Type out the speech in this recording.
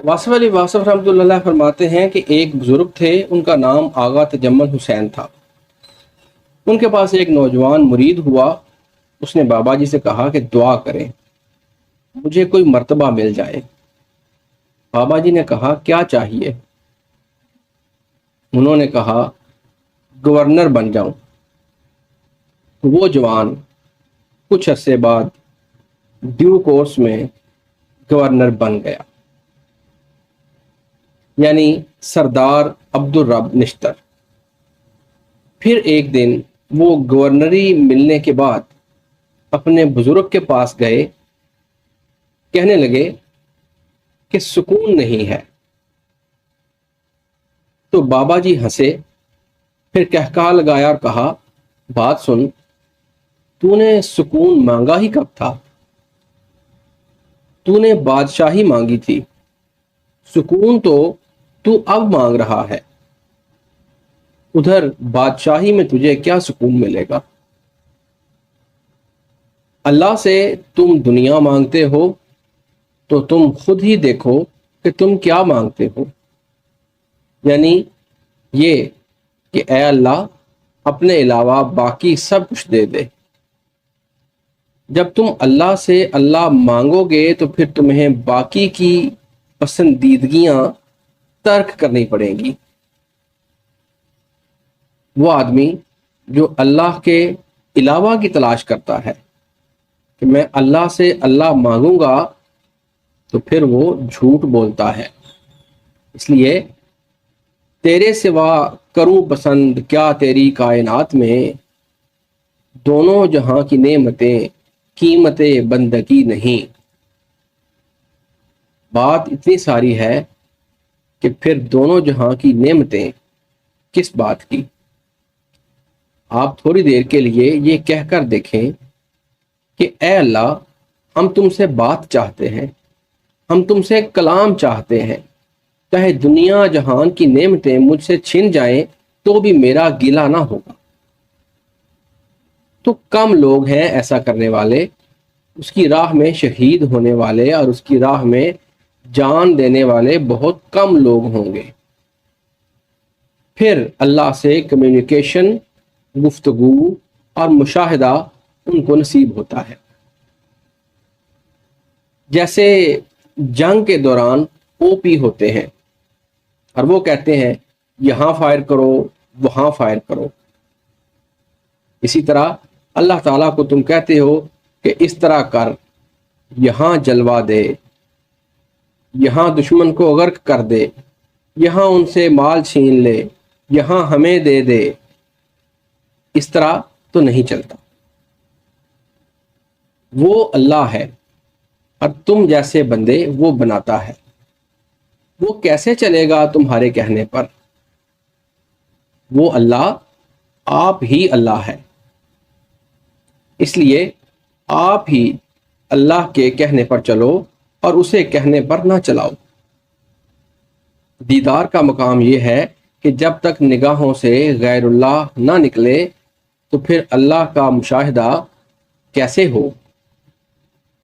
واصف علی واصف رحمۃ اللہ علیہ فرماتے ہیں کہ ایک بزرگ تھے، ان کا نام آغا تجمل حسین تھا۔ ان کے پاس ایک نوجوان مرید ہوا۔ اس نے بابا جی سے کہا کہ دعا کریں، مجھے کوئی مرتبہ مل جائے۔ بابا جی نے کہا کیا چاہیے؟ انہوں نے کہا گورنر بن جاؤں۔ وہ جوان کچھ عرصے بعد ڈیو کورس میں گورنر بن گیا، یعنی سردار عبد الرب نشتر۔ پھر ایک دن وہ گورنری ملنے کے بعد اپنے بزرگ کے پاس گئے، کہنے لگے کہ سکون نہیں ہے۔ تو بابا جی ہنسے، پھر کہکہا لگایا اور کہا بات سن، تو نے سکون مانگا ہی کب تھا؟ تو نے بادشاہی مانگی تھی، سکون تو اب مانگ رہا ہے۔ ادھر بادشاہی میں تجھے کیا سکون ملے گا؟ اللہ سے تم دنیا مانگتے ہو تو تم خود ہی دیکھو کہ تم کیا مانگتے ہو، یعنی یہ کہ اے اللہ اپنے علاوہ باقی سب کچھ دے دے۔ جب تم اللہ سے اللہ مانگو گے تو پھر تمہیں باقی کی پسندیدگیاں ترک کرنی پڑیں گی۔ وہ آدمی جو اللہ کے علاوہ کی تلاش کرتا ہے کہ میں اللہ سے اللہ مانگوں گا، تو پھر وہ جھوٹ بولتا ہے۔ اس لیے تیرے سوا کروں پسند کیا تیری کائنات میں، دونوں جہاں کی نعمتیں قیمت بندگی نہیں۔ بات اتنی ساری ہے کہ پھر دونوں جہاں کی نعمتیں کس بات کی؟ آپ تھوڑی دیر کے لیے یہ کہہ کر دیکھیں کہ اے اللہ ہم تم سے بات چاہتے ہیں، ہم تم سے کلام چاہتے ہیں، چاہے دنیا جہان کی نعمتیں مجھ سے چھن جائیں تو بھی میرا گلہ نہ ہوگا۔ تو کم لوگ ہیں ایسا کرنے والے، اس کی راہ میں شہید ہونے والے اور اس کی راہ میں جان دینے والے بہت کم لوگ ہوں گے۔ پھر اللہ سے کمیونیکیشن، گفتگو اور مشاہدہ ان کو نصیب ہوتا ہے۔ جیسے جنگ کے دوران او پی ہوتے ہیں اور وہ کہتے ہیں یہاں فائر کرو، وہاں فائر کرو، اسی طرح اللہ تعالیٰ کو تم کہتے ہو کہ اس طرح کر، یہاں جلوا دے، یہاں دشمن کو غرق کر دے، یہاں ان سے مال چھین لے، یہاں ہمیں دے دے۔ اس طرح تو نہیں چلتا۔ وہ اللہ ہے اور تم جیسے بندے وہ بناتا ہے۔ وہ کیسے چلے گا تمہارے کہنے پر؟ وہ اللہ آپ ہی اللہ ہے، اس لیے آپ ہی اللہ کے کہنے پر چلو اور اسے کہنے پر نہ چلاؤ۔ دیدار کا مقام یہ ہے کہ جب تک نگاہوں سے غیر اللہ نہ نکلے تو پھر اللہ کا مشاہدہ کیسے ہو؟